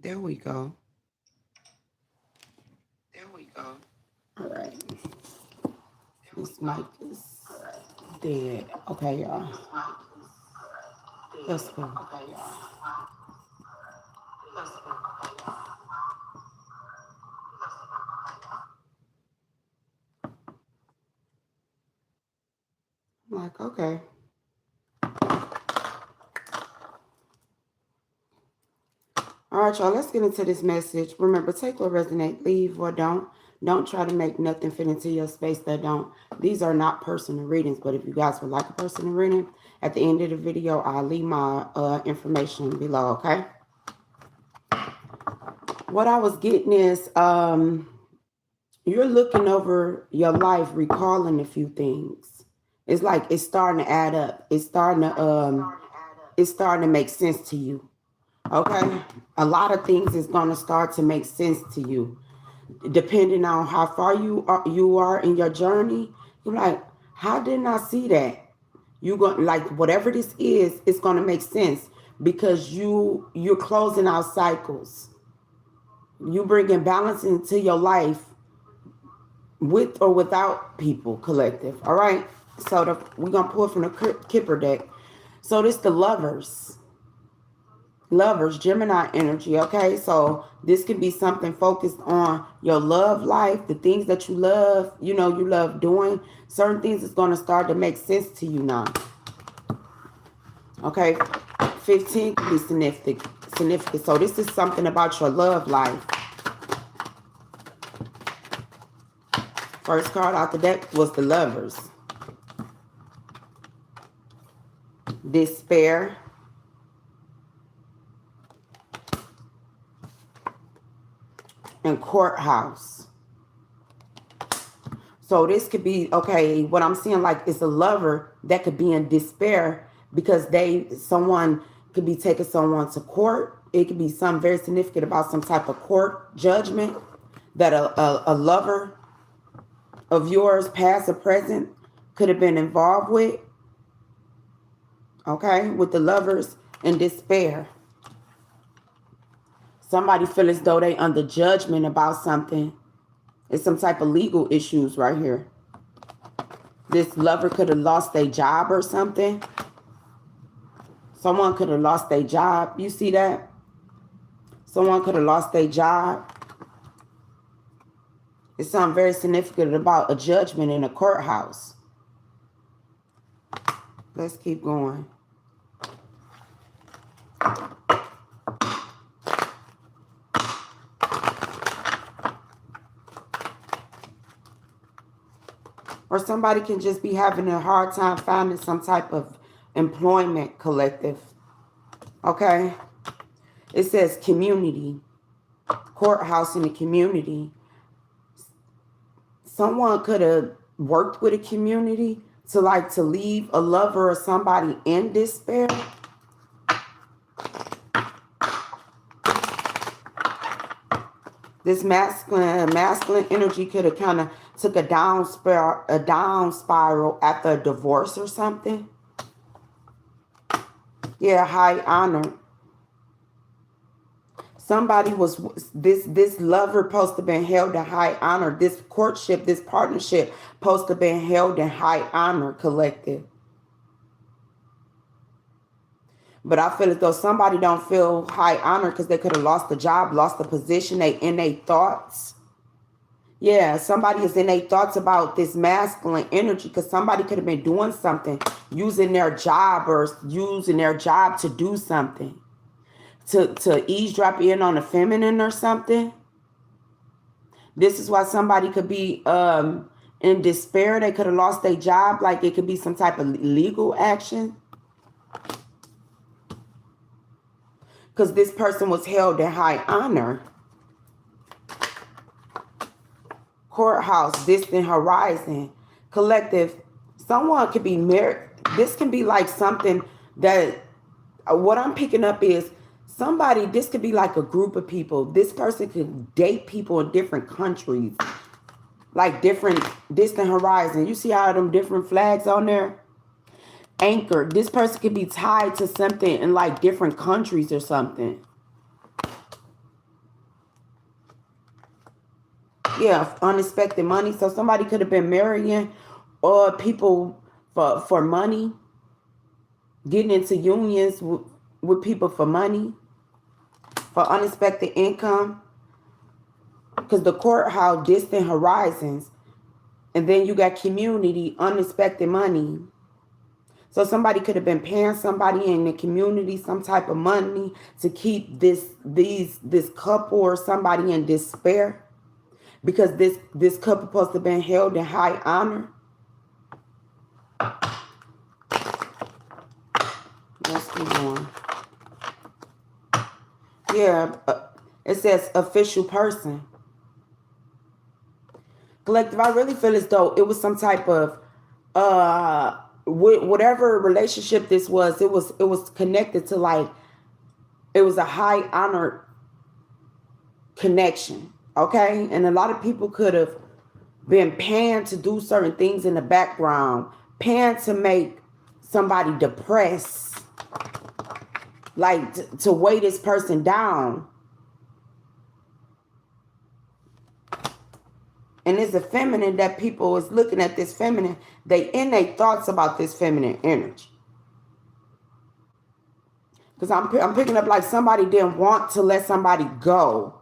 There we go. All right. This mic is dead. Okay, y'all. Let's go. I'm like, okay. All right, y'all, let's get into this message. Remember, take what resonate, leave what don't. Don't try to make nothing fit into your space that don't. These are not personal readings, but if you guys would like a personal reading, at the end of the video, I'll leave my information below, okay? What I was getting is you're looking over your life, recalling a few things. It's like it's starting to add up. It's starting to make sense to you. Okay? A lot of things is going to start to make sense to you. Depending on how far you are in your journey, you're like, how didn't I see that? You go like whatever this is, it's going to make sense because you're closing out cycles. You bringing balance into your life with or without people, collective. All right. So we're gonna pull from the Kipper deck. So this the lovers, Gemini energy. Okay, so this could be something focused on your love life, the things that you love. You know, you love doing certain things. Is gonna start to make sense to you now. Okay, 15 could be significant. So this is something about your love life. First card out the deck was the lovers. Despair. And courthouse. So this could be, okay, what I'm seeing like is a lover that could be in despair because someone could be taking someone to court. It could be something very significant about some type of court judgment that a lover of yours, past or present, could have been involved with. Okay, with the lovers in despair. Somebody feel as though they under judgment about something. It's some type of legal issues right here. This lover could have lost their job or something. Someone could have lost their job. You see that? Someone could have lost their job. It's something very significant about a judgment in a courthouse. Let's keep going. Or somebody can just be having a hard time finding some type of employment, collective. Okay? It says community. Courthouse in the community. Someone could have worked with a community to leave a lover or somebody in despair. This masculine energy could have kind of took a down spiral after a divorce or something. Yeah, high honor. Somebody was this lover supposed to have been held in high honor. This courtship, this partnership supposed to have been held in high honor, collective. But I feel as though somebody don't feel high honor because they could have lost the job, lost the position, they in their thoughts. Yeah, somebody is in their thoughts about this masculine energy because somebody could have been doing something, using their job to do something. To eavesdrop in on a feminine or something. This is why somebody could be in despair. They could have lost their job. Like it could be some type of legal action. Because this person was held in high honor. Courthouse, distant horizon. Collective, someone could be married. This can be like something that, what I'm picking up is, this could be like a group of people. This person could date people in different countries. Like different distant horizon. You see how them different flags on there? Anchored. This person could be tied to something in like different countries or something. Yeah, unexpected money. So somebody could have been marrying or people for money, getting into unions with people for money, for unexpected income. Because the courthouse, distant horizons. And then you got community, unexpected money. So somebody could have been paying somebody in the community some type of money to keep this couple or somebody in despair, because this couple supposed to have been held in high honor. Let's keep going. Yeah, it says official person. Collective, I really feel as though it was some type of whatever relationship this was, it was connected to, like, it was a high honor connection. Okay, and a lot of people could have been paying to do certain things in the background, paying to make somebody depressed, like to weigh this person down. And it's a feminine that people is looking at this feminine. They in their thoughts about this feminine energy. Because I'm picking up like somebody didn't want to let somebody go.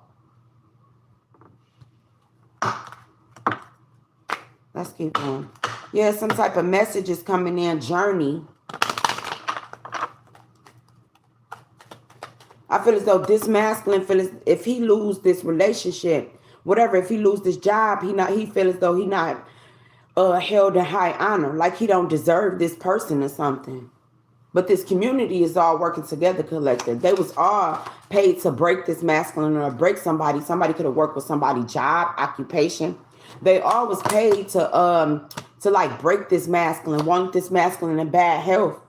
Let's keep going. Yeah, some type of message is coming in, journey. I feel as though this masculine feels, if he lose this relationship, whatever, if he lose this job, he feel as though he not held in high honor, like he don't deserve this person or something. But this community is all working together, collective. They was all paid to break this masculine or break somebody. Somebody could have worked with somebody's job, occupation. They all was paid to like break this masculine, want this masculine in bad health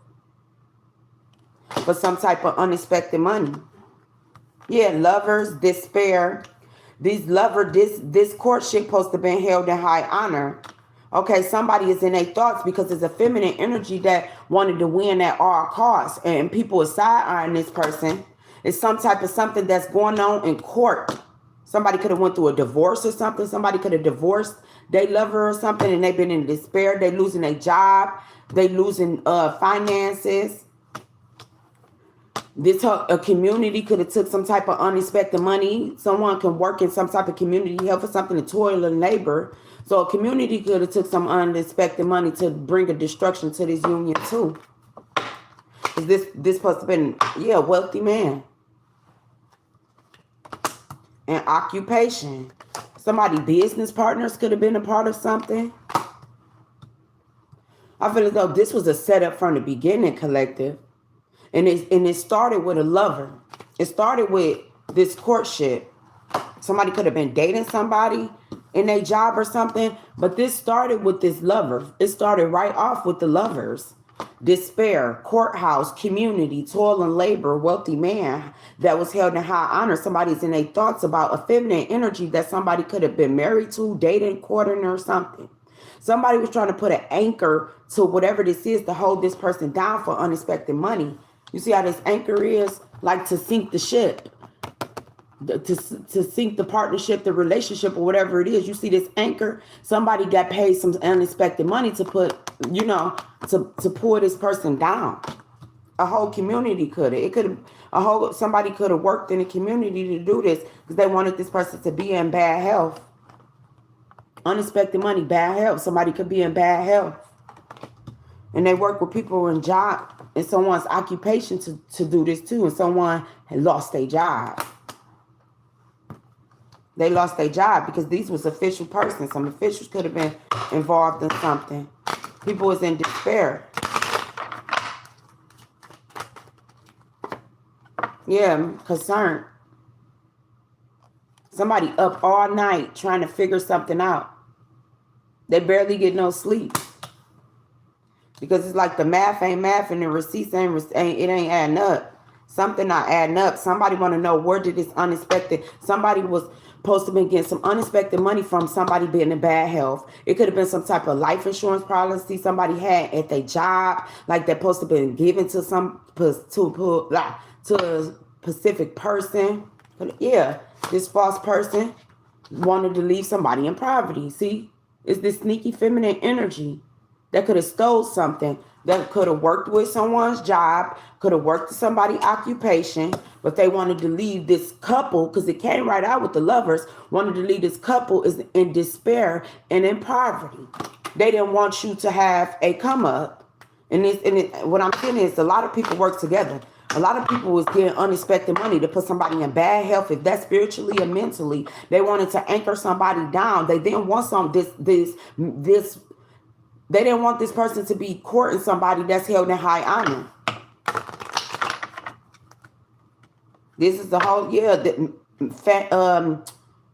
for some type of unexpected money. Yeah, lovers, despair. This courtship supposed to be held in high honor. Okay, somebody is in their thoughts because it's a feminine energy that wanted to win at all costs, and people are side-eyeing this person. It's some type of something that's going on in court. Somebody could have went through a divorce or something. Somebody could have divorced their lover or something, and they've been in despair. They losing their job. They losing finances. A community could have took some type of unexpected money. Someone can work in some type of community help for something to toil and labor. So a community could have took some unexpected money to bring a destruction to this union too. This supposed to have been, yeah, a wealthy man. And occupation. Somebody business partners could have been a part of something. I feel as though this was a setup from the beginning, collective. And it started with a lover. It started with this courtship. Somebody could have been dating somebody in their job or something, but this started with this lover. It started right off with the lovers. Despair, courthouse, community, toil and labor, wealthy man that was held in high honor. Somebody's in their thoughts about a feminine energy that somebody could have been married to, dating, courting, or something. Somebody was trying to put an anchor to whatever this is to hold this person down for unexpected money. You see how this anchor is? Like to sink the ship, to sink the partnership, the relationship, or whatever it is. You see this anchor? Somebody got paid some unexpected money to put, to pull this person down. A whole community could have. Somebody could have worked in the community to do this because they wanted this person to be in bad health. Unexpected money, bad health. Somebody could be in bad health. And they work with people in job and someone's occupation to do this too. And someone had lost their job. They lost their job because these was official persons. Some officials could have been involved in something. People was in despair. Yeah, concerned. Somebody up all night trying to figure something out. They barely get no sleep. Because it's like the math ain't math and the receipts ain't adding up. Something not adding up. Somebody want to know where did this unexpected. Somebody was supposed to be getting some unexpected money from somebody being in bad health. It could have been some type of life insurance policy somebody had at their job, like they're supposed to be given to to a specific person. But yeah, this false person. wanted to leave somebody in poverty. See, it's this sneaky feminine energy that could have stole something, that could have worked with someone's job, could have worked with somebody's occupation, but they wanted to leave this couple, because it came right out with the lovers, wanted to leave this couple is in despair and in poverty. They didn't want you to have a come up. What I'm saying is a lot of people work together. A lot of people was getting unexpected money to put somebody in bad health, if that's spiritually or mentally. They wanted to anchor somebody down. They didn't want they didn't want this person to be courting somebody that's held in high honor. This is the whole,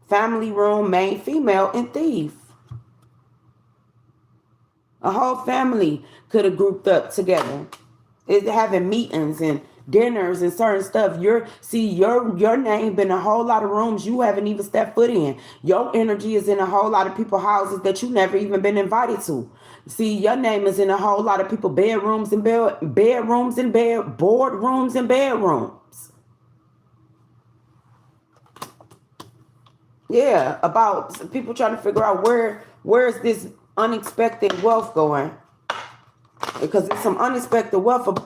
family room, main female, and thief. A whole family could have grouped up together. It's having meetings and dinners and certain stuff. Your name been in a whole lot of rooms you haven't even stepped foot in. Your energy is in a whole lot of people's houses that you never even been invited to. See, your name is in a whole lot of people boardrooms and bedrooms. Yeah, about people trying to figure out where's this unexpected wealth going, because it's some unexpected wealth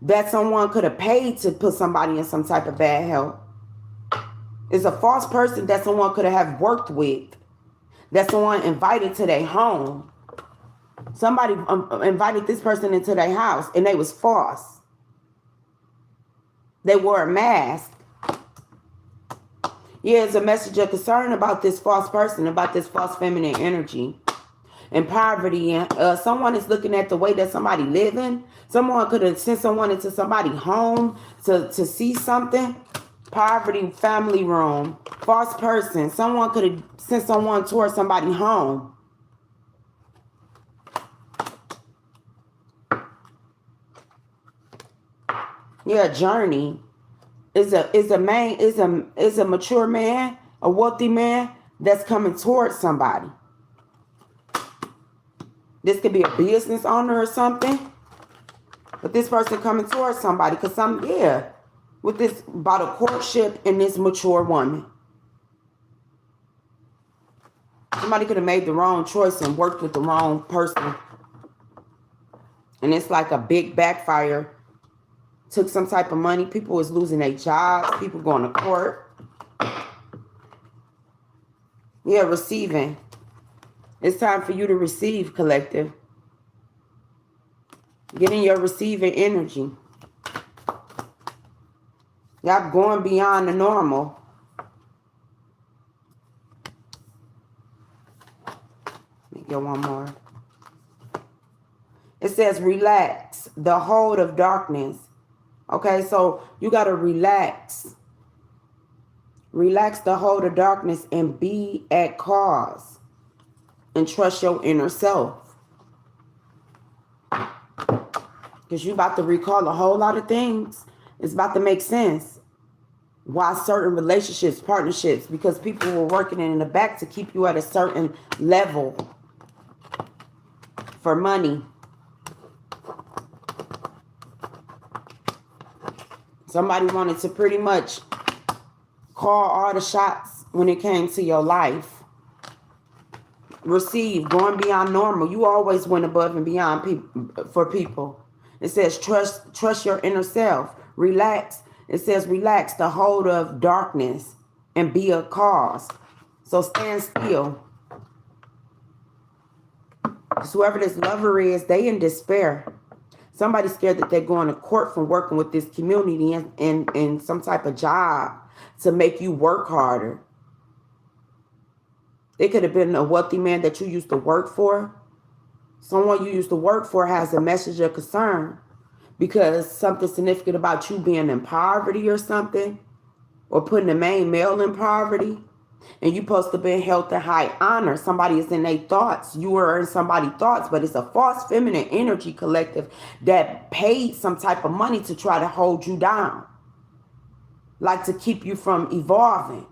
that someone could have paid to put somebody in some type of bad health. It's a false person that someone could have worked with, that someone invited to their home. Somebody invited this person into their house and they was false. They wore a mask. Yeah, it's a message of concern about this false person, about this false feminine energy and poverty. And someone is looking at the way that somebody living. Someone could have sent someone into somebody's home to see something. Poverty, family room, false person. Someone could have sent someone towards somebody's home. Yeah, journey is a mature man, a wealthy man that's coming towards somebody. This could be a business owner or something, but this person coming towards somebody because with this about a courtship and this mature woman. Somebody could have made the wrong choice and worked with the wrong person, and it's like a big backfire. Took some type of money. People was losing their jobs. People going to court. Yeah, receiving. It's time for you to receive, collective. Get in your receiving energy. Y'all going beyond the normal. Let me get one more. It says, relax the hold of darkness. Okay, so you got to relax. Relax the hold of darkness and be at cause. And trust your inner self. Because you about to recall a whole lot of things. It's about to make sense. Why certain relationships, partnerships, because people were working in the back to keep you at a certain level for money. Somebody wanted to pretty much call all the shots when it came to your life. Receive, going beyond normal. You always went above and beyond for people. It says trust your inner self. Relax. It says relax the hold of darkness and be a cause. So stand still. Because whoever this lover is, they in despair. Somebody's scared that they're going to court from working with this community and some type of job to make you work harder. It could have been a wealthy man that you used to work for. Someone you used to work for has a message of concern because something significant about you being in poverty or something, or putting the main male in poverty. And you're supposed to be held in high honor. Somebody is in their thoughts. You are in somebody's thoughts, but it's a false feminine energy collective that paid some type of money to try to hold you down. Like to keep you from evolving.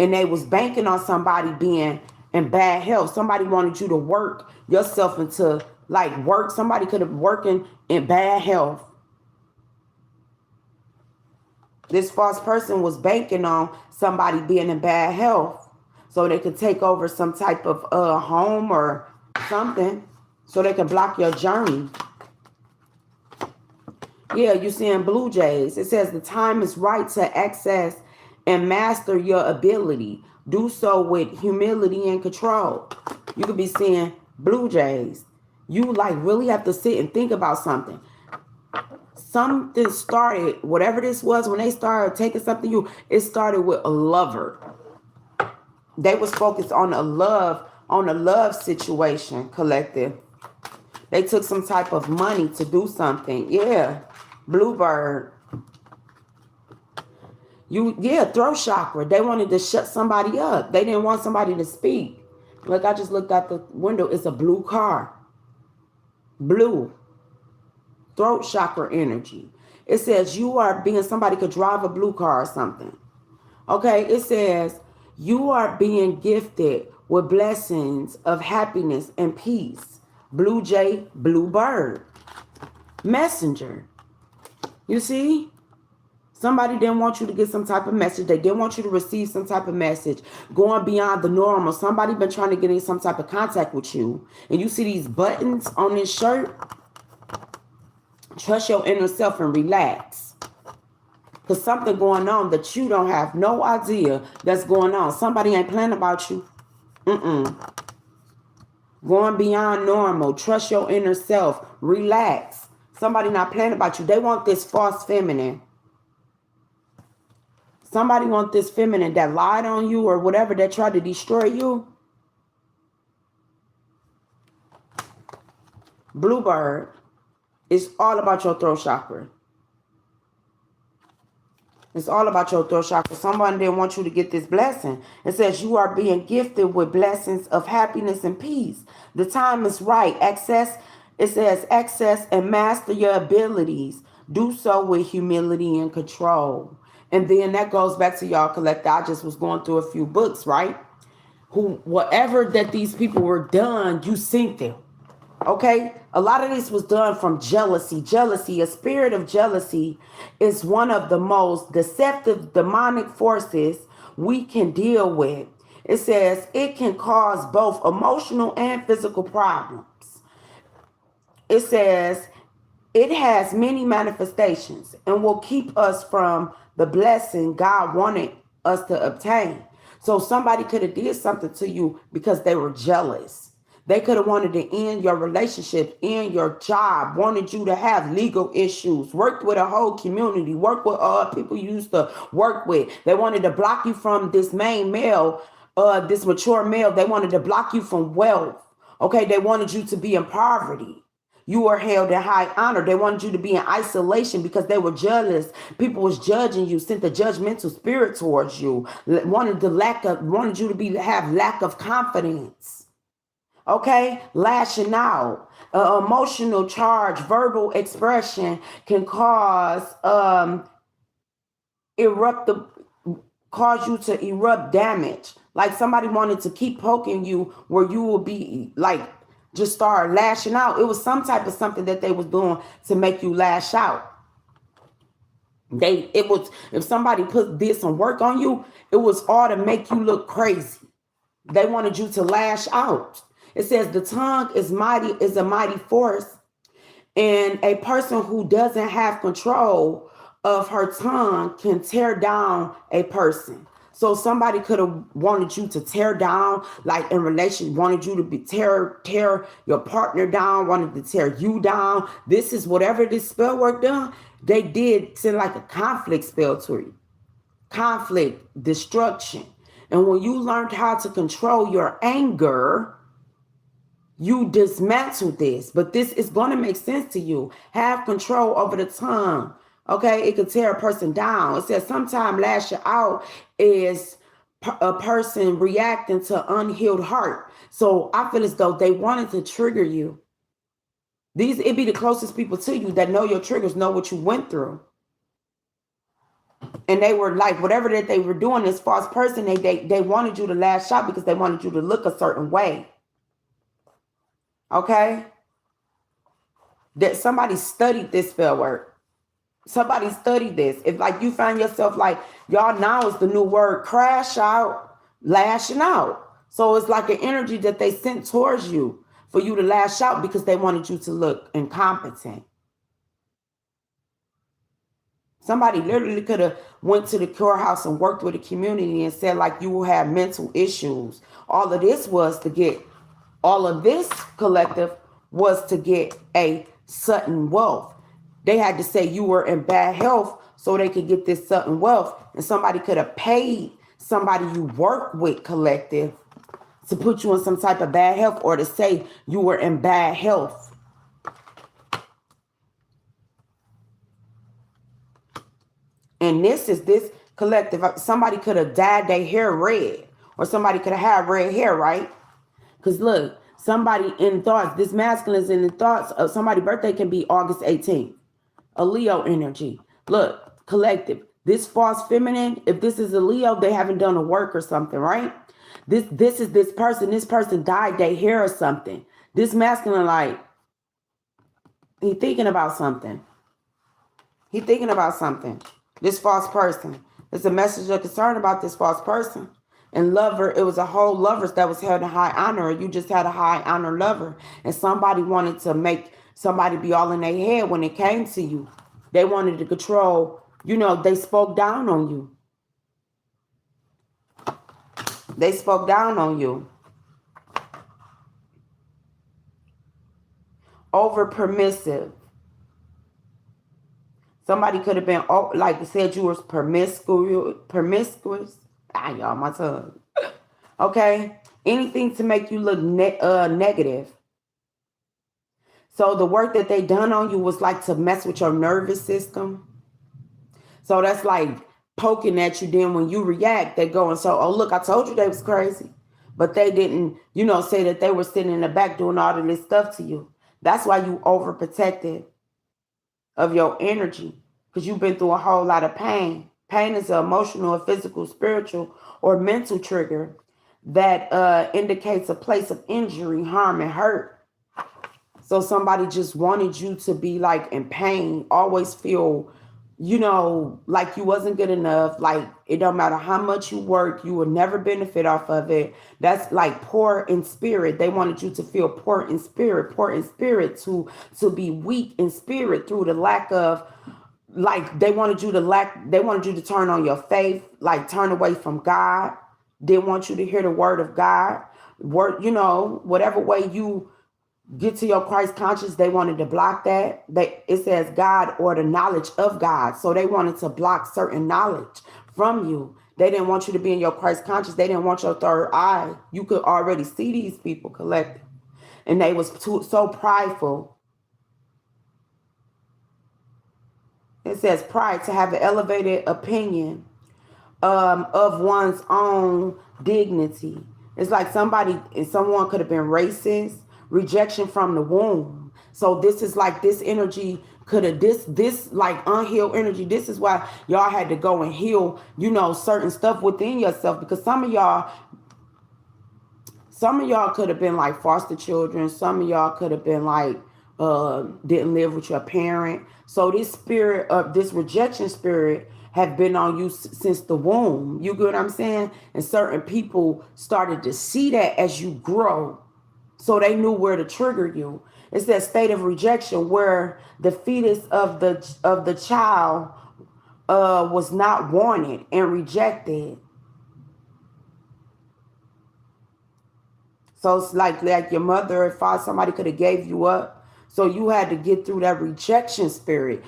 And they was banking on somebody being in bad health. Somebody wanted you to work yourself into work. Somebody could have working in bad health. This false person was banking on somebody being in bad health. so they could take over some type of home or something, so they can block your journey. Yeah, you seeing Blue Jays. It says the time is right to access and master your ability. Do so with humility and control. You could be seeing Blue Jays. You like really have to sit and think about something. Something started, whatever this was, when they started taking something you, it started with a lover. They was focused on a love situation, collective. They took some type of money to do something. Yeah. Bluebird. Throat chakra. They wanted to shut somebody up. They didn't want somebody to speak. Look, I just looked out the window. It's a blue car. Blue. Throat chakra energy. It says you are being, somebody could drive a blue car or something. Okay, it says you are being gifted with blessings of happiness and peace. Blue jay, blue bird. Messenger. You see? Somebody didn't want you to get some type of message. They didn't want you to receive some type of message going beyond the normal. Somebody been trying to get in some type of contact with you. And you see these buttons on this shirt. Trust your inner self and relax. Because something going on that you don't have no idea that's going on. Somebody ain't playing about you. Going beyond normal. Trust your inner self. Relax. Somebody not playing about you. They want this false feminine. Somebody want this feminine that lied on you or whatever, that tried to destroy you. Bluebird. It's all about your throat chakra. It's all about your throat chakra. Someone didn't want you to get this blessing. It says you are being gifted with blessings of happiness and peace. The time is right. It says access and master your abilities. Do so with humility and control. And then that goes back to y'all collective. I just was going through a few books, right? Whatever that these people were done, you sink them. Okay, a lot of this was done from jealousy. Jealousy, a spirit of jealousy, is one of the most deceptive demonic forces we can deal with. It says it can cause both emotional and physical problems. It says it has many manifestations and will keep us from the blessing God wanted us to obtain. So somebody could have did something to you because they were jealous. They could have wanted to end your relationship, end your job, wanted you to have legal issues, worked with a whole community, worked with people you used to work with. They wanted to block you from this main male, this mature male. They wanted to block you from wealth. Okay, they wanted you to be in poverty. You were held in high honor. They wanted you to be in isolation because they were jealous. People was judging you, sent a judgmental spirit towards you, wanted you to have lack of confidence. Okay, lashing out, emotional charge, verbal expression can cause you to erupt damage. Like somebody wanted to keep poking you where you will be like just start lashing out. It was some type of something that they was doing to make you lash out. If somebody did some work on you, it was all to make you look crazy. They wanted you to lash out. It says the tongue is a mighty force, and a person who doesn't have control of her tongue can tear down a person. So somebody could have wanted you to tear down, like in relation, wanted you to tear your partner down, wanted to tear you down. This is whatever this spell work done. They did send like a conflict spell to you. Conflict, destruction. And when you learned how to control your anger, you dismantle this, but this is going to make sense to you. Have control over the tongue. Okay, it could tear a person down. It says sometimes lashing out is a person reacting to unhealed heart. So I feel as though they wanted to trigger you. It be the closest people to you that know your triggers, know what you went through. And they were like, whatever that they were doing, this false person, they wanted you to lash out because they wanted you to look a certain way. Okay? That somebody studied this spell work. Somebody studied this. If like you find yourself like, y'all, now is the new word, crash out. lashing out. So it's like an energy that they sent towards you for you to lash out because they wanted you to look incompetent. Somebody literally could have went to the courthouse and worked with the community and said like you will have mental issues. All of this was to get, all of this collective was to get a sudden wealth. They had to say you were in bad health so they could get this sudden wealth. And somebody could have paid somebody you work with, collective, to put you in some type of bad health or to say you were in bad health. And this collective. Somebody could have dyed their hair red, or somebody could have had red hair, right? Because look, somebody in thoughts, this masculine is in the thoughts of somebody's birthday can be August 18th. A Leo energy. Look, collective. This false feminine, if this is a Leo, they haven't done a work or something, right? This is this person. This person dyed their hair or something. This masculine, like, he thinking about something. He thinking about something. This false person. There's a message of concern about this false person. And lover, it was a whole lovers that was held in high honor. You just had a high honor lover. And somebody wanted to make somebody be all in their head when it came to you. They wanted to control, you know, they spoke down on you. They spoke down on you. Over permissive. Somebody could have been, like said, you were promiscuous. Y'all, my tongue. Okay? Anything to make you look negative. So the work that they done on you was like to mess with your nervous system. So that's like poking at you. Then when you react, they go and say, oh, look, I told you they was crazy. But they didn't, you know, say that they were sitting in the back doing all of this stuff to you. That's why you overprotected of your energy, because you've been through a whole lot of pain. Pain is an emotional, physical, spiritual, or mental trigger that indicates a place of injury, harm, and hurt. So somebody just wanted you to be like in pain, always feel, you know, like you wasn't good enough. Like it don't matter how much you work, you will never benefit off of it. That's like poor in spirit. They wanted you to feel poor in spirit, to be weak in spirit through the lack of, like they wanted you to turn on your faith, like turn away from God. They want you to hear the word of God. Word, you know, whatever way you get to your Christ conscious, they wanted to block that. It says God or the knowledge of God. So they wanted to block certain knowledge from you. They didn't want you to be in your Christ conscious. They didn't want your third eye. You could already see these people collected. And they was so prideful. It says pride, to have an elevated opinion of one's own dignity. It's like someone could have been racist, rejection from the womb. So this is like this energy could have this like unhealed energy. This is why y'all had to go and heal, you know, certain stuff within yourself, because some of y'all could have been like foster children. Some of y'all could have been like didn't live with your parent. So this spirit of this rejection spirit have been on you since the womb. You get what I'm saying? And certain people started to see that as you grow. So they knew where to trigger you. It's that state of rejection where the fetus of the child was not wanted and rejected. So it's like your mother or father, somebody could have gave you up. So you had to get through that rejection spirit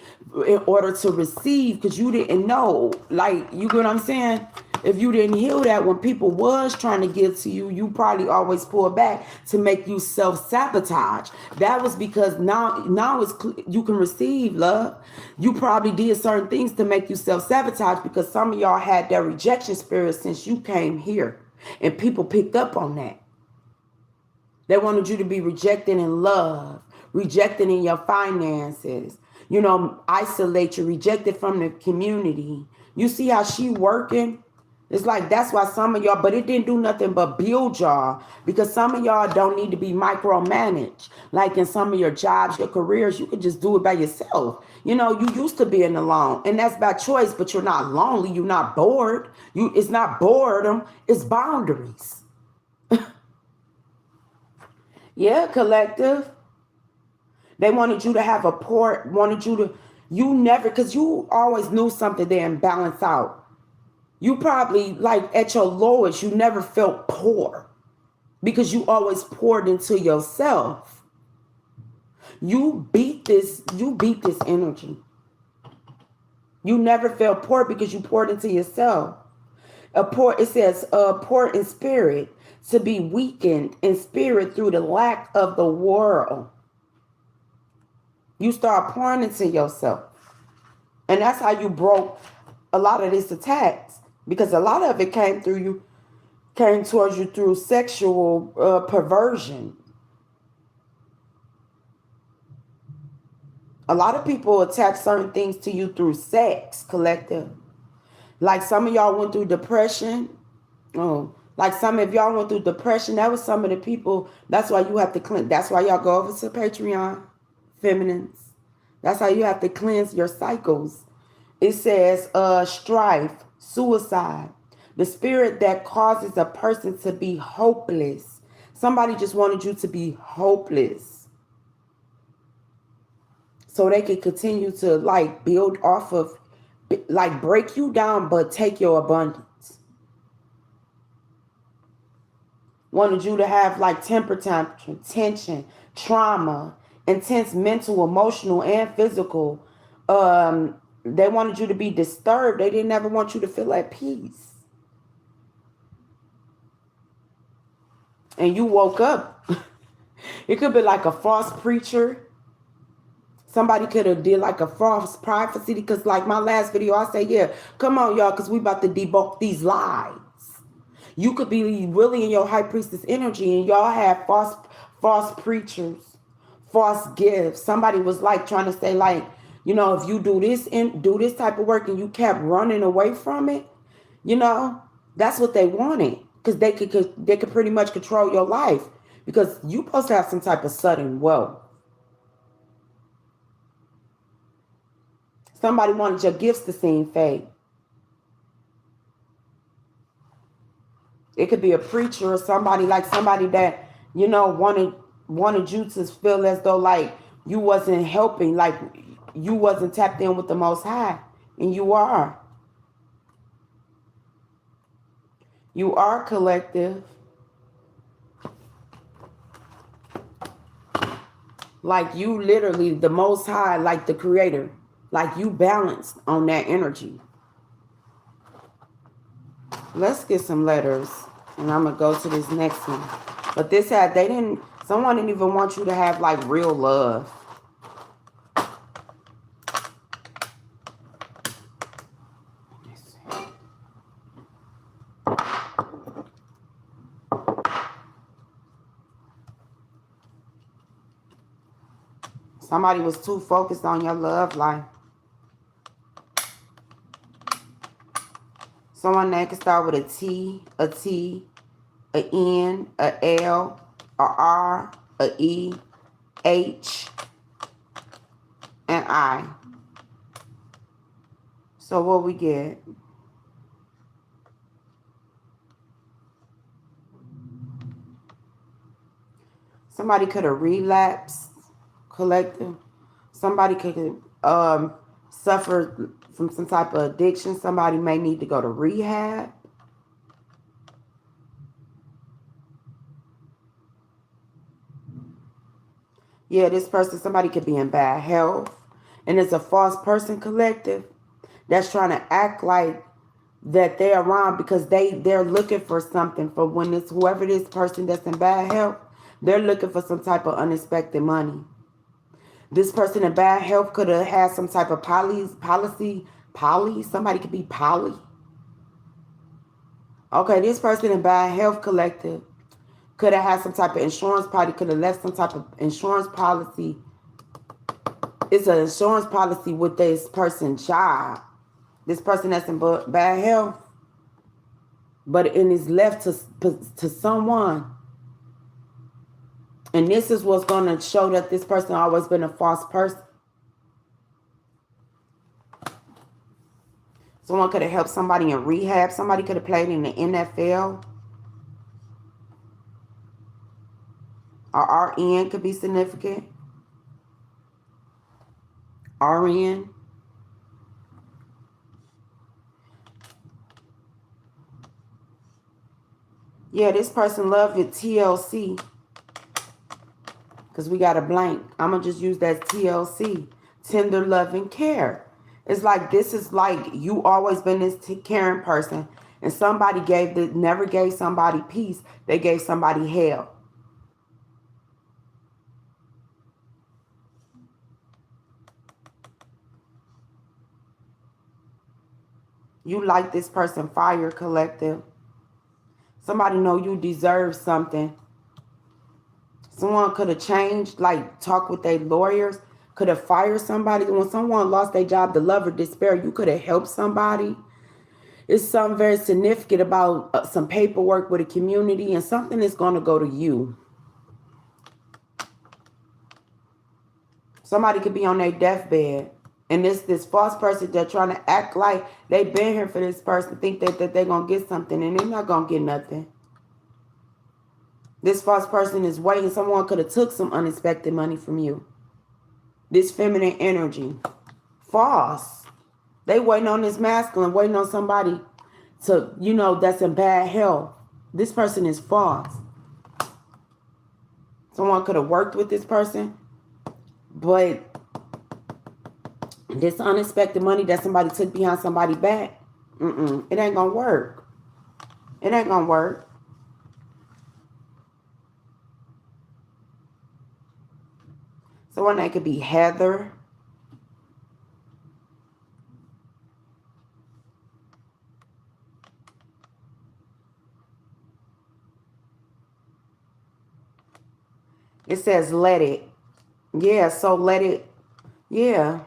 in order to receive, because you didn't know. Like, you get what I'm saying? If you didn't heal that when people was trying to give to you, you probably always pull back to make you self-sabotage. That was because now it's you can receive love. You probably did certain things to make you self-sabotage because some of y'all had that rejection spirit since you came here. And people picked up on that. They wanted you to be rejected in love, rejected in your finances, you know, isolate you, rejected from the community. You see how she working? It's like that's why some of y'all, but it didn't do nothing but build y'all, because some of y'all don't need to be micromanaged. Like in some of your jobs, your careers, you could just do it by yourself. You know, you used to being alone, and that's by choice, but you're not lonely, you're not bored. It's not boredom, it's boundaries. Yeah, collective. They wanted you to have a port, wanted you to, you never, because you always knew something there and balance out. You probably, like at your lowest, you never felt poor because you always poured into yourself. You beat this energy. You never felt poor because you poured into yourself. It says poor in spirit, to be weakened in spirit through the lack of the world. You start pouring into yourself. And that's how you broke a lot of this attacks, because a lot of it came towards you through sexual perversion. A lot of people attach certain things to you through sex, collective. Like some of y'all went through depression. Oh, like some of y'all went through depression. That was some of the people. That's why you have to cleanse. That's why y'all go over to Patreon, feminines. That's how you have to cleanse your cycles. It says strife, suicide, the spirit that causes a person to be hopeless. Somebody just wanted you to be hopeless so they could continue to like build off of, like break you down, but take your abundance. Wanted you to have like temper tantrum, tension, trauma, intense mental, emotional, and physical. They wanted you to be disturbed. They didn't ever want you to feel at peace. And you woke up. It could be like a false preacher. Somebody could have did like a false prophecy, because like my last video, I say, yeah, come on, y'all, because we about to debunk these lies. You could be really in your high priestess energy, and y'all have false preachers, false gifts. Somebody was like trying to say, like, you know, if you do this and do this type of work and you kept running away from it, you know, that's what they wanted, because they could pretty much control your life, because you supposed to have some type of sudden wealth. Somebody wanted your gifts to seem fake. It could be a preacher or somebody that, you know, wanted you to feel as though like you wasn't helping, like you wasn't tapped in with the Most High, and you are. You are collective. Like you literally, the Most High, like the Creator, like you balanced on that energy. Let's get some letters, and I'm gonna go to this next one. But someone didn't even want you to have like real love. Somebody was too focused on your love life. Someone that can start with a T, a N, a L, a R, a E, H, and I. So what we get? Somebody could have relapsed, collective. Somebody could suffer from some type of addiction. Somebody may need to go to rehab. Yeah, this person, somebody could be in bad health. And it's a false person, collective, that's trying to act like that they're around because they're looking for something. For when it's whoever this person that's in bad health, they're looking for some type of unexpected money. This person in bad health could have had some type of policy. Somebody could be poly. Okay, this person in bad health, collective, could have had some type of insurance policy, could have left some type of insurance policy. It's an insurance policy with this person's job. This person that's in bad health. but it is left to someone. And this is what's going to show that this person always been a false person. Someone could have helped somebody in rehab. Somebody could have played in the NFL. Or RN could be significant. RN. Yeah, this person loved it, TLC. Because we got a blank. I'm going to just use that TLC. Tender love and care. It's like, this is like you always been this caring person. And somebody never gave somebody peace. They gave somebody hell. You like this person, fire collective. Somebody know you deserve something. Someone could have changed, like talk with their lawyers, could have fired somebody. When someone lost their job, the love or despair, you could have helped somebody. It's something very significant about some paperwork with a community, and something is going to go to you. Somebody could be on their deathbed, and this false person, they're trying to act like they've been here for this person, think that they're going to get something, and they're not going to get nothing. This false person is waiting. Someone could have took some unexpected money from you. This feminine energy. False. They waiting on this masculine, waiting on somebody to, that's in bad health. This person is false. Someone could have worked with this person, but this unexpected money that somebody took behind somebody's back, it ain't gonna work. It ain't gonna work. Someone that could be Heather. It says let it. Yeah, so let it. Yeah.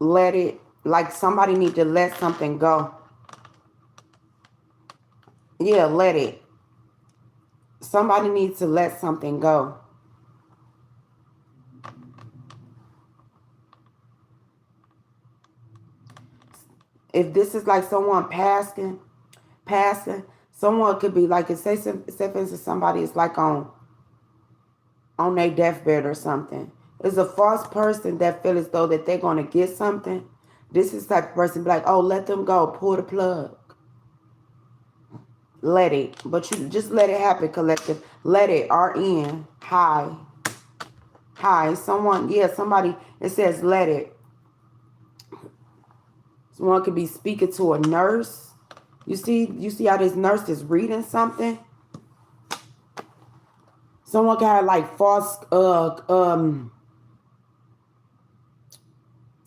Let it. Like somebody need to let something go. Yeah, let it. Somebody needs to let something go. If this is like someone passing, someone could be like, say for instance, somebody is like on their deathbed or something. It's a false person that feel as though that they're going to get something. This is the type of person be like, oh, let them go, pull the plug. Let it. But you just let it happen, collective. Let it. RN. Hi. Someone, somebody, it says let it. Someone could be speaking to a nurse. You see how this nurse is reading something? Someone can have like false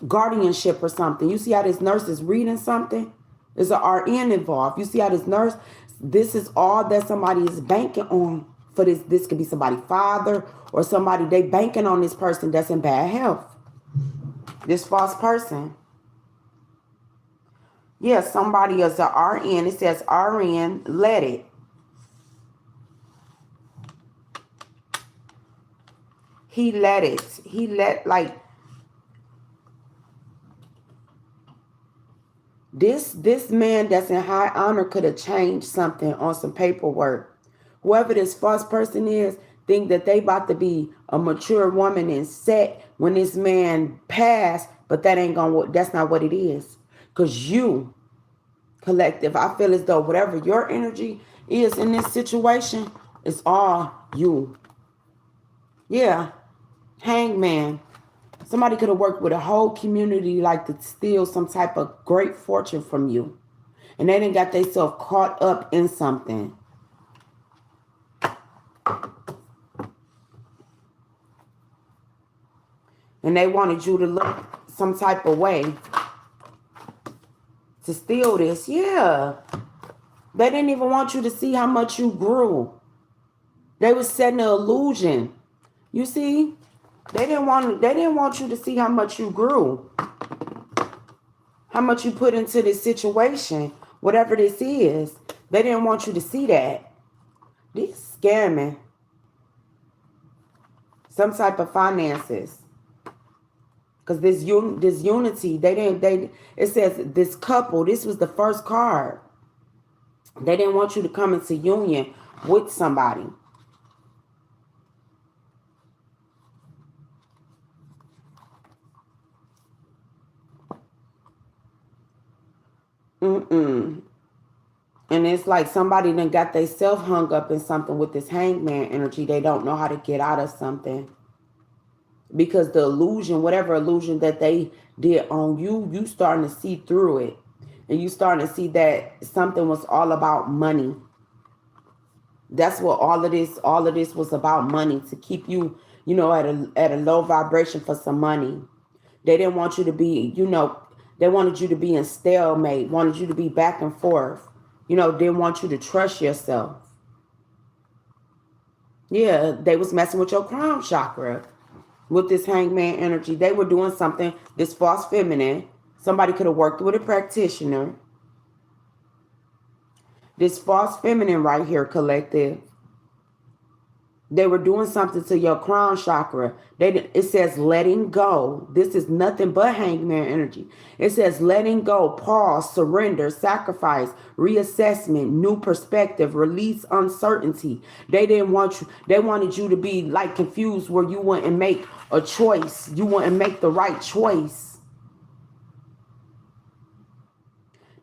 guardianship or something. You see how this nurse is reading something? There's an RN involved. You see how this nurse, this is all that somebody is banking on for this. This could be somebody's father or somebody, they banking on this person that's in bad health. This false person. Yeah, somebody is an RN. It says RN, let it. He let it. He let, like, this man that's in high honor could have changed something on some paperwork. Whoever this false person is, think that they about to be a mature woman and set when this man passed, but that ain't gonna work. That's not what it is. Because you, collective, I feel as though whatever your energy is in this situation, it's all you. Yeah. Hangman. Somebody could have worked with a whole community like to steal some type of great fortune from you. And they didn't got themselves caught up in something. And they wanted you to look some type of way to steal this. Yeah. They didn't even want you to see how much you grew. They was setting an illusion. You see? They didn't want you to see how much you grew. How much you put into this situation, whatever this is. They didn't want you to see that. These scamming. Some type of finances. Because this unity, it says this couple, this was the first card. They didn't want you to come into union with somebody. And it's like somebody done got themselves hung up in something with this hangman energy. They don't know how to get out of something. Because the illusion, whatever illusion that they did on you, you starting to see through it. And you starting to see that something was all about money. That's what all of this was about, money, to keep you, at a low vibration for some money. They didn't want you to be, they wanted you to be in stalemate, wanted you to be back and forth, didn't want you to trust yourself. Yeah, they was messing with your crown chakra with this hangman energy. They were doing something, this false feminine. Somebody could have worked with a practitioner. This false feminine right here, collective. They were doing something to your crown chakra. It says letting go. This is nothing but hangman energy. It says letting go, pause, surrender, sacrifice, reassessment, new perspective, release uncertainty. They didn't want you. They wanted you to be like confused where you wouldn't make a choice. You wouldn't make the right choice.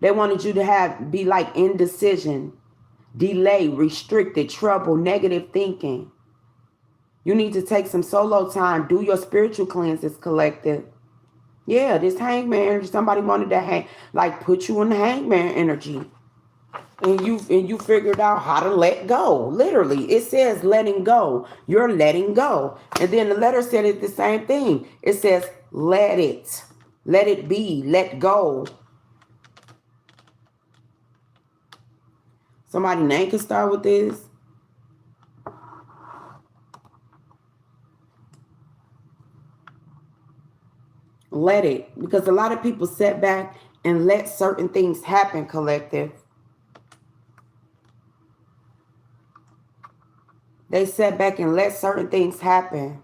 They wanted you to be like indecision, delay, restricted, trouble, negative thinking. You need to take some solo time. Do your spiritual cleanses, collective. Yeah, this hangman energy. Somebody wanted to put you in the hangman energy. And you figured out how to let go. Literally, it says letting go. You're letting go. And then the letter said it the same thing. It says let it. Let it be. Let go. Somebody's name can start with this. Let it. Because a lot of people sit back and let certain things happen, collective. They sat back and let certain things happen.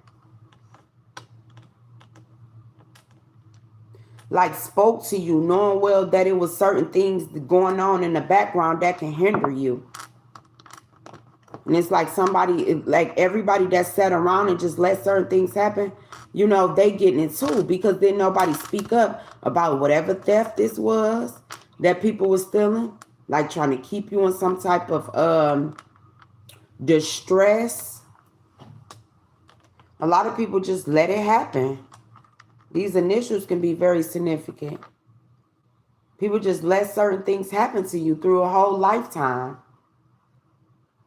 Like spoke to you, knowing well that it was certain things going on in the background that can hinder you. And it's like like everybody that sat around and just let certain things happen, they getting it too, because then nobody speak up about whatever theft this was that people were stealing, like trying to keep you in some type of distress. A lot of people just let it happen. These initials can be very significant. People just let certain things happen to you through a whole lifetime.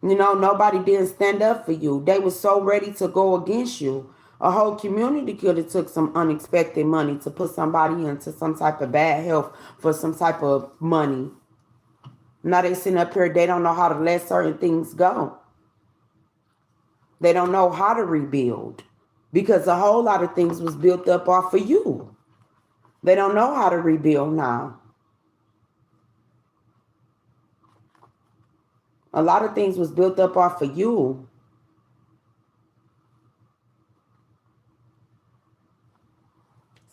Nobody didn't stand up for you. They were so ready to go against you. A whole community could have took some unexpected money to put somebody into some type of bad health for some type of money. Now they sitting up here, they don't know how to let certain things go. They don't know how to rebuild because a whole lot of things was built up off of you. They don't know how to rebuild now. A lot of things was built up off of you.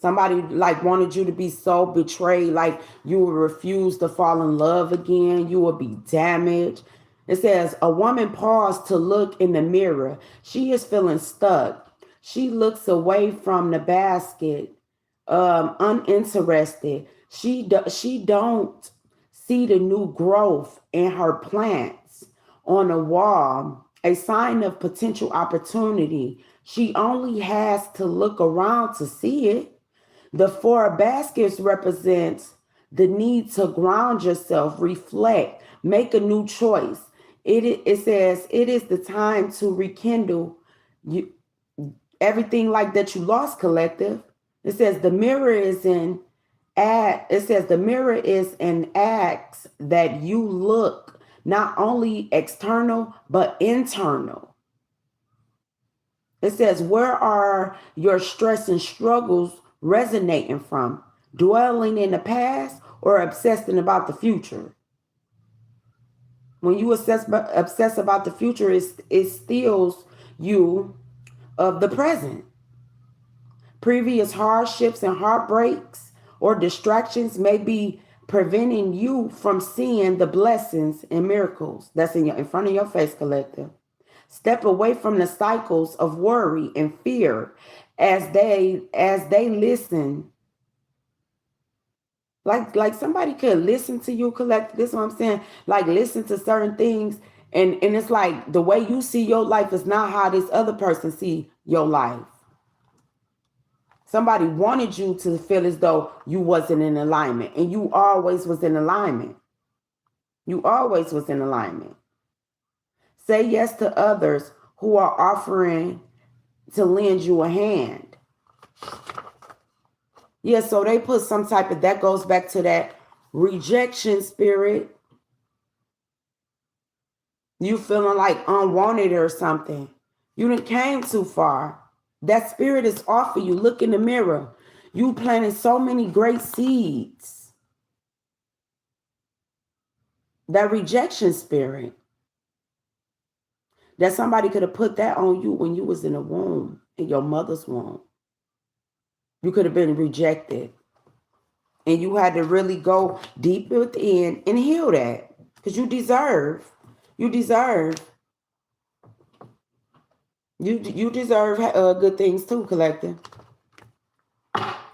Somebody wanted you to be so betrayed, like you would refuse to fall in love again. You would be damaged. It says a woman paused to look in the mirror. She is feeling stuck. She looks away from the basket, uninterested. She don't see the new growth in her plants on the wall, a sign of potential opportunity. She only has to look around to see it. The 4 baskets represents the need to ground yourself, reflect, make a new choice. It says it is the time to rekindle everything like that you lost, collective. It says the mirror is an act that you look not only external but internal. It says, where are your stress and struggles resonating from? dwelling in the past, or obsessing about the future. When you obsess about the future, it steals you of the present. Previous hardships and heartbreaks or distractions may be preventing you from seeing the blessings and miracles that's in front of your face, collective. Step away from the cycles of worry and fear as they listen. Like somebody could listen to you, collective. This is what I'm saying. Like listen to certain things, and it's like the way you see your life is not how this other person see your life. Somebody wanted you to feel as though you wasn't in alignment, and you always was in alignment. You always was in alignment. Say yes to others who are offering to lend you a hand. Yeah, so they put some type of, that goes back to that rejection spirit. You feeling like unwanted or something. You done came too far. That spirit is off of you. Look in the mirror. You planted so many great seeds. That rejection spirit. That somebody could have put that on you when you was in the womb, in your mother's womb. You could have been rejected. And you had to really go deep within and heal that. Because you deserve. You deserve good things too, collective.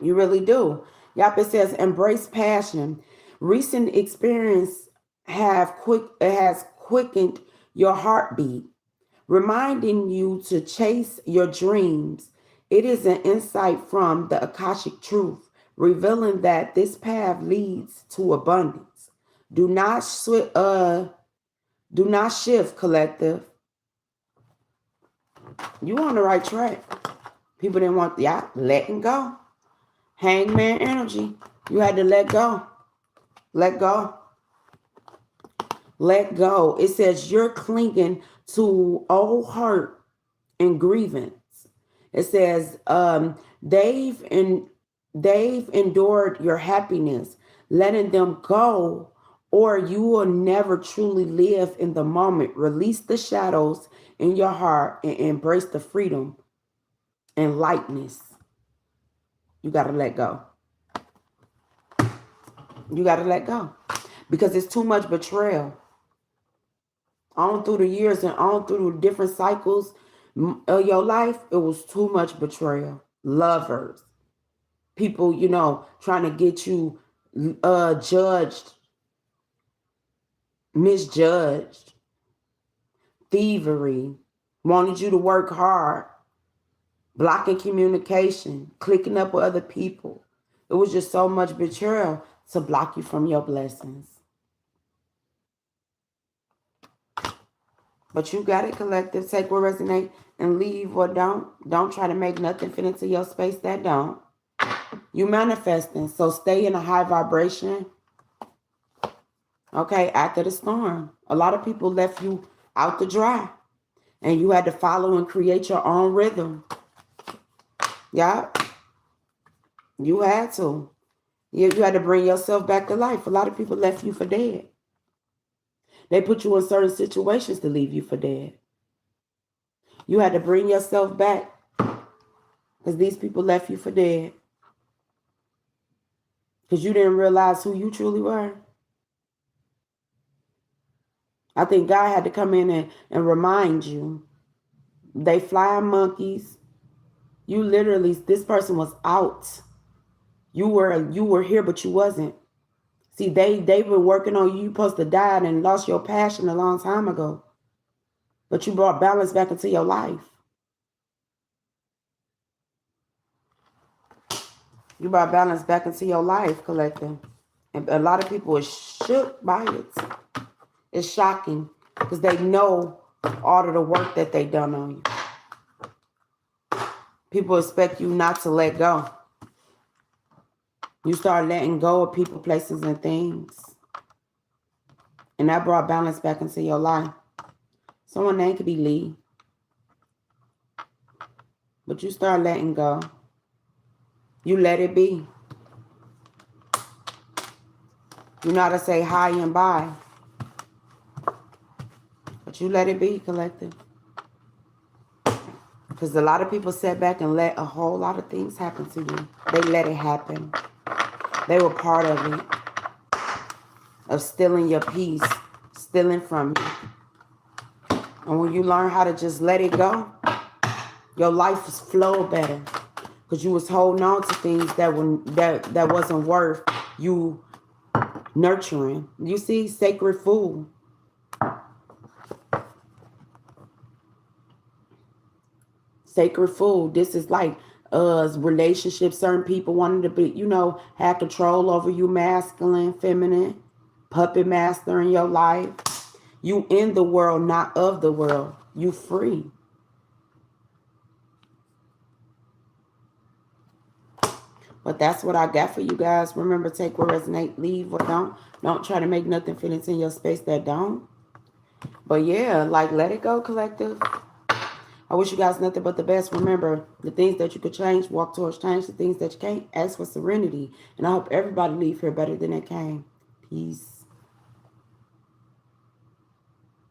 You really do. Yep, it says embrace passion. Recent experience has quickened your heartbeat, reminding you to chase your dreams. It is an insight from the Akashic truth, revealing that this path leads to abundance. Do not shift, collective. You on the right track. People didn't want, letting go. Hangman energy. You had to let go. Let go. Let go. It says you're clinging to old hurt and grievance. It says they've endured your happiness. Letting them go, or you will never truly live in the moment. Release the shadows in your heart and embrace the freedom and lightness. You got to let go. You got to let go. Because it's too much betrayal. On through the years and on through the different cycles of your life, it was too much betrayal. Lovers. People, trying to get you judged, misjudged. Thievery. Wanted you to work hard. Blocking communication. Clicking up with other people. It was just so much betrayal to block you from your blessings. But you got it, collective. Take what resonate and leave what don't. Don't try to make nothing fit into your space that don't. You manifesting, so stay in a high vibration. Okay, after the storm. A lot of people left you out to dry. And you had to follow and create your own rhythm. Yeah. You had to. You had to bring yourself back to life. A lot of people left you for dead. They put you in certain situations to leave you for dead. You had to bring yourself back because these people left you for dead. Because you didn't realize who you truly were. I think God had to come in and remind you. They flying monkeys. You literally, this person was out. You were here, but you wasn't. See, they've been working on you. You supposed to die and lost your passion a long time ago. But you brought balance back into your life. You brought balance back into your life, collective. And a lot of people are shook by it. It's shocking because they know all of the work that they done on you. People expect you not to let go. You start letting go of people, places, and things. And that brought balance back into your life. Someone's name could be Lee. But you start letting go. You let it be. You know how to say hi and bye. But you let it be, collective. Because a lot of people sat back and let a whole lot of things happen to you. They let it happen. They were part of it. Of stealing your peace. Stealing from you. And when you learn how to just let it go, your life is flow better. Because you was holding on to things that wasn't worth you nurturing. You see, sacred food. Sacred food. This is like relationships. Certain people wanted to be, have control over you, masculine, feminine, puppet master in your life. You in the world, not of the world. You free. But that's what I got for you guys. Remember, take what resonate, leave what don't. Don't try to make nothing fit into your space that don't. But yeah, like, let it go, collective. I wish you guys nothing but the best. Remember, the things that you could change, walk towards change. The things that you can't, ask for serenity. And I hope everybody leave here better than they came. Peace.